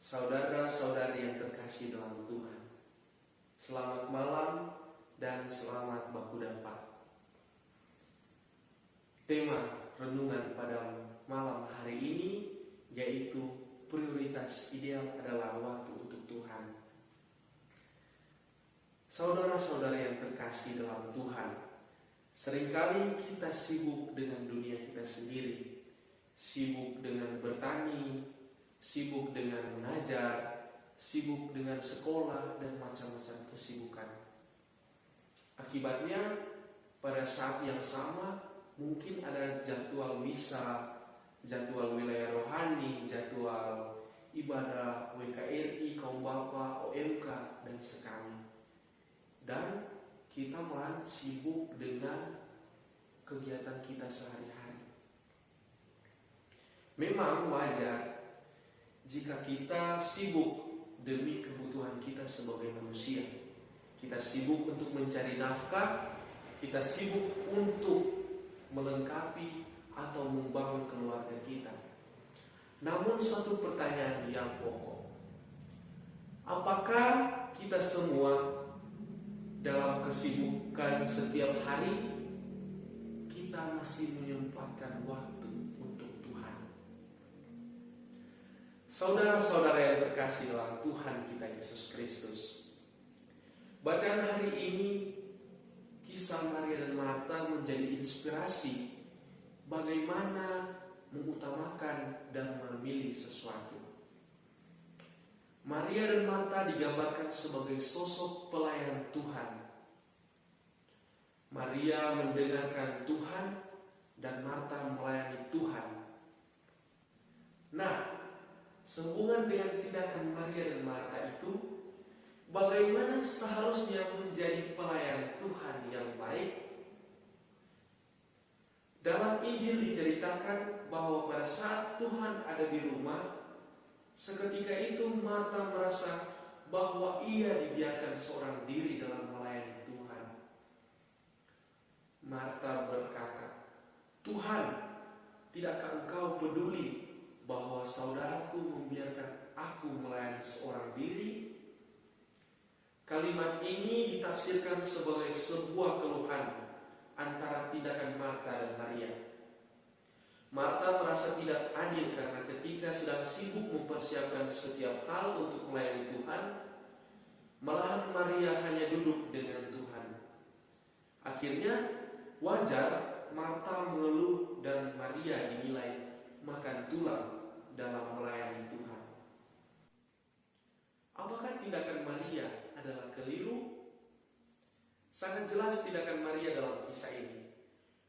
Saudara-saudari yang terkasih dalam Tuhan, selamat malam dan selamat baku dapat. Tema renungan pada malam hari ini yaitu prioritas ideal adalah waktu untuk Tuhan. Saudara-saudara yang terkasih dalam Tuhan, seringkali kita sibuk dengan dunia kita sendiri, sibuk dengan bertani, sibuk dengan mengajar, sibuk dengan sekolah dan macam-macam kesibukan. Akibatnya pada saat yang sama mungkin ada jadwal misa, jadwal wilayah rohani, jadwal ibadah WKRI, kaum bapa, OMK dan sekali. Dan kita malah sibuk dengan kegiatan kita sehari-hari. Memang wajar jika kita sibuk demi kebutuhan kita sebagai manusia. Kita sibuk untuk mencari nafkah, kita sibuk untuk melengkapi atau membangun keluarga kita. Namun satu pertanyaan yang pokok, apakah kita semua dalam kesibukan setiap hari kita masih menyempatkan waktu untuk Tuhan? Saudara-saudara yang terkasih dalam Tuhan kita Yesus Kristus, bacaan hari ini kisah Maria dan Marta menjadi inspirasi bagaimana mengutamakan dan memilih sesuatu. Maria dan Marta digambarkan sebagai sosok pelayan Tuhan. Maria mendengarkan Tuhan dan Marta melayani Tuhan. Nah, sehubungan dengan tindakan Maria dan Marta itu, bagaimana seharusnya menjadi pelayan Tuhan yang baik? Dalam Injil diceritakan bahwa pada saat Tuhan ada di rumah, seketika itu Marta merasa bahwa ia dibiarkan seorang diri dalam melayani Tuhan. Marta berkata, "Tuhan, tidakkah Engkau peduli bahwa saudaraku membiarkan aku melayani seorang diri?" Kalimat ini ditafsirkan sebagai sebuah keluhan antara tindakan Marta dan Maria. Marta merasa tidak adil karena ketika sedang sibuk mempersiapkan setiap hal untuk melayani Tuhan, malahan Maria hanya duduk dengan Tuhan. Akhirnya wajar Marta mengeluh dan Maria dinilai makan tulang dalam melayani Tuhan. Apakah tindakan Maria adalah keliru? Sangat jelas tindakan Maria dalam kisah ini.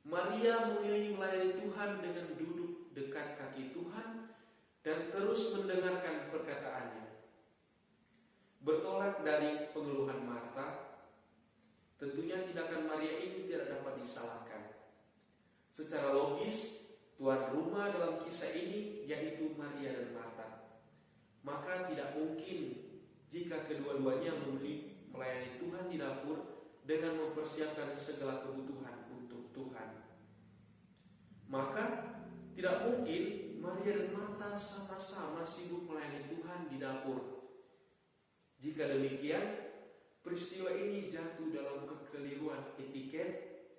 Maria memilih melayani Tuhan dengan duduk dekat kaki Tuhan dan terus mendengarkan perkataannya. Bertolak dari pengeluhan Marta, tentunya tindakan Maria ini tidak dapat disalahkan. Secara logis, tuan rumah dalam kisah ini yaitu Maria dan Marta. Maka tidak mungkin jika kedua-duanya memilih melayani Tuhan di dapur dengan mempersiapkan segala kebutuhan untuk Tuhan. Maka tidak mungkin Maria dan Marta sama-sama sibuk melayani Tuhan di dapur. Jika demikian, peristiwa ini jatuh dalam kekeliruan etiket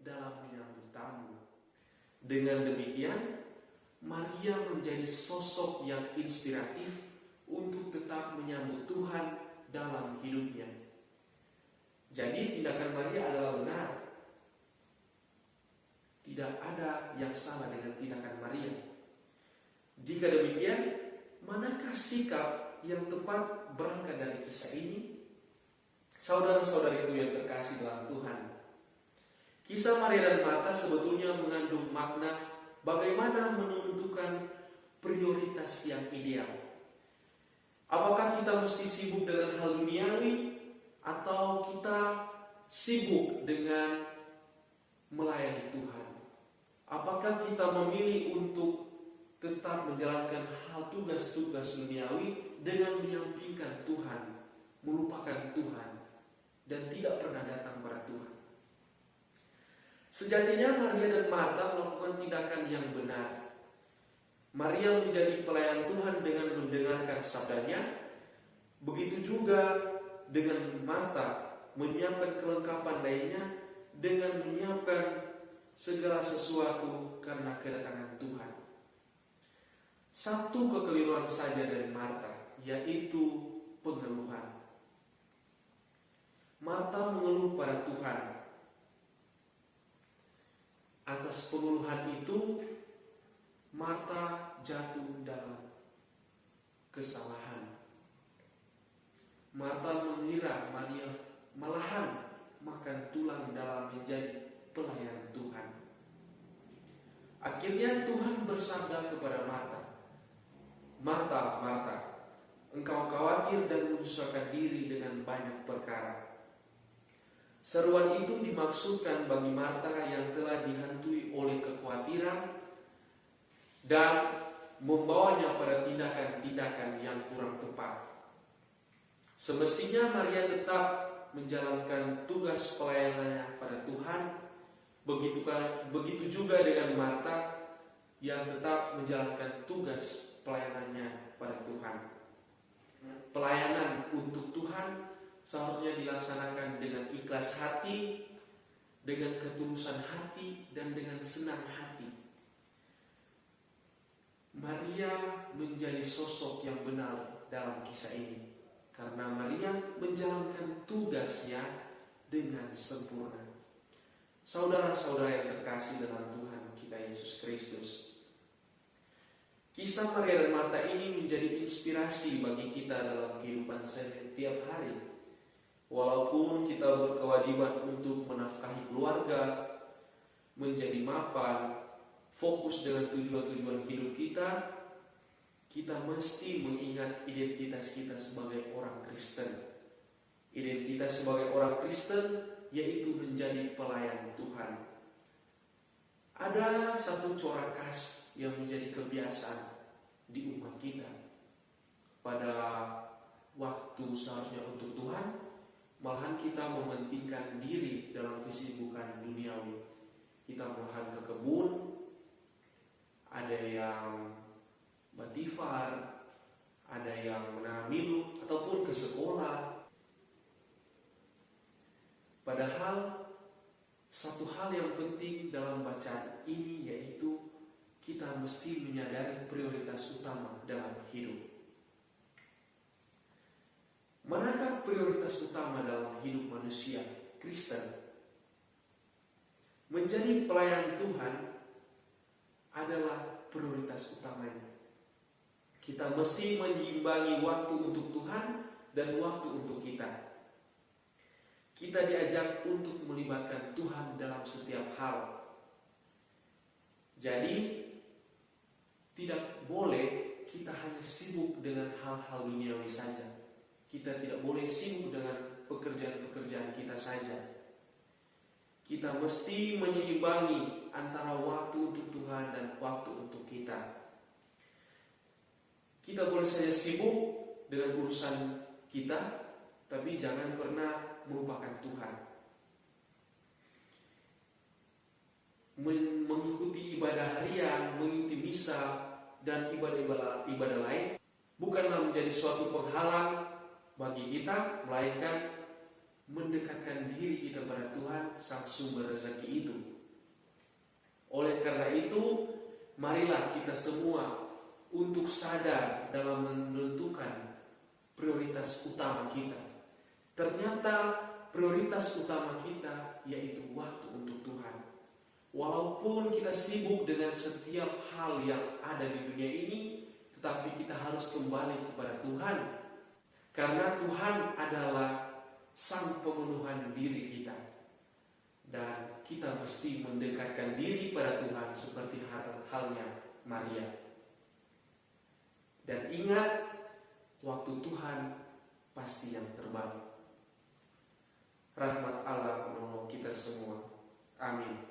dalam menyambut tamu. Dengan demikian, Maria menjadi sosok yang inspiratif untuk tetap menyambut Tuhan dalam hidupnya. Jadi tindakan Maria adalah benar. Tidak ada yang salah dengan tindakan Maria. Jika demikian, manakah sikap yang tepat berangkat dari kisah ini? Saudara-saudariku yang terkasih dalam Tuhan, kisah Maria dan Marta sebetulnya mengandung makna bagaimana menentukan prioritas yang ideal. Apakah kita mesti sibuk dengan hal duniawi atau kita sibuk dengan melayani Tuhan? Apakah kita memilih untuk tetap menjalankan hal tugas-tugas duniawi dengan menyampingkan Tuhan, melupakan Tuhan, dan tidak pernah datang kepada Tuhan? Sejatinya Maria dan Marta melakukan tindakan yang benar. Maria menjadi pelayan Tuhan dengan mendengarkan sabdanya Begitu juga dengan Marta menyiapkan kelengkapan lainnya dengan menyiapkan segala sesuatu karena kedatangan Tuhan. Satu kekeliruan saja dari Marta, yaitu pengeluhan. Marta mengeluh pada Tuhan. Atas pengeluhan itu, Marta jatuh dalam kesalahan. Marta mengira Maria malahan makan tulang dalam menjadi pelayan Tuhan. Akhirnya Tuhan bersabda kepada Marta, "Marta, Marta, engkau khawatir dan menyusahkan diri dengan banyak perkara." Seruan itu dimaksudkan bagi Marta yang telah dihantui oleh kekhawatiran dan membawanya pada tindakan-tindakan yang kurang tepat. Semestinya Maria tetap menjalankan tugas pelayanannya pada Tuhan. Begitu juga dengan Marta yang tetap menjalankan tugas pelayanannya pada Tuhan. Pelayanan untuk Tuhan seharusnya dilaksanakan dengan ikhlas hati, dengan ketulusan hati, dan dengan senang hati. Maria menjadi sosok yang benar dalam kisah ini, karena Maria menjalankan tugasnya dengan sempurna. Saudara-saudara yang terkasih dalam Tuhan kita Yesus Kristus, kisah Maria dan Marta ini menjadi inspirasi bagi kita dalam kehidupan setiap hari. Walaupun kita berkewajiban untuk menafkahi keluarga, menjadi mapan, fokus dengan tujuan-tujuan hidup kita, kita mesti mengingat identitas kita sebagai orang Kristen. Identitas sebagai orang Kristen yaitu menjadi pelayan Tuhan. Ada satu corak khas yang menjadi kebiasaan di umat kita. Pada waktu seharusnya untuk Tuhan, malahan kita mementingkan diri dalam kesibukan duniawi. Kita malahan ke kebun, ada yang batifar, ada yang menanam minum, ataupun ke sekolah. Padahal satu hal yang penting dalam bacaan ini yaitu kita mesti menyadari prioritas utama dalam hidup. Manakah prioritas utama dalam hidup manusia Kristen? Menjadi pelayan Tuhan adalah prioritas utamanya. Kita mesti menyimbangi waktu untuk Tuhan dan waktu untuk kita. Kita diajak untuk melibatkan Tuhan dalam setiap hal. Jadi, tidak boleh kita hanya sibuk dengan hal-hal duniawi saja. Kita tidak boleh sibuk dengan pekerjaan-pekerjaan kita saja. Kita mesti menyeimbangi antara waktu untuk Tuhan dan waktu untuk kita. Kita boleh saja sibuk dengan urusan kita, tapi jangan pernah melupakan Tuhan. Mengikuti ibadah harian, mengikuti misa, dan ibadah lain bukanlah menjadi suatu penghalang bagi kita, melainkan mendekatkan diri kita pada Tuhan, sang sumber rezeki itu. Oleh karena itu, marilah kita semua untuk sadar dalam menentukan prioritas utama kita. Ternyata prioritas utama kita yaitu waktu untuk Tuhan. Walaupun kita sibuk dengan setiap hal yang ada di dunia ini, tetapi kita harus kembali kepada Tuhan. Karena Tuhan adalah sang pemenuhan diri kita. Dan kita mesti mendekatkan diri pada Tuhan seperti halnya Maria. Dan ingat, waktu Tuhan pasti yang terbaik. Rahmat Allah menolong kita semua. Amin.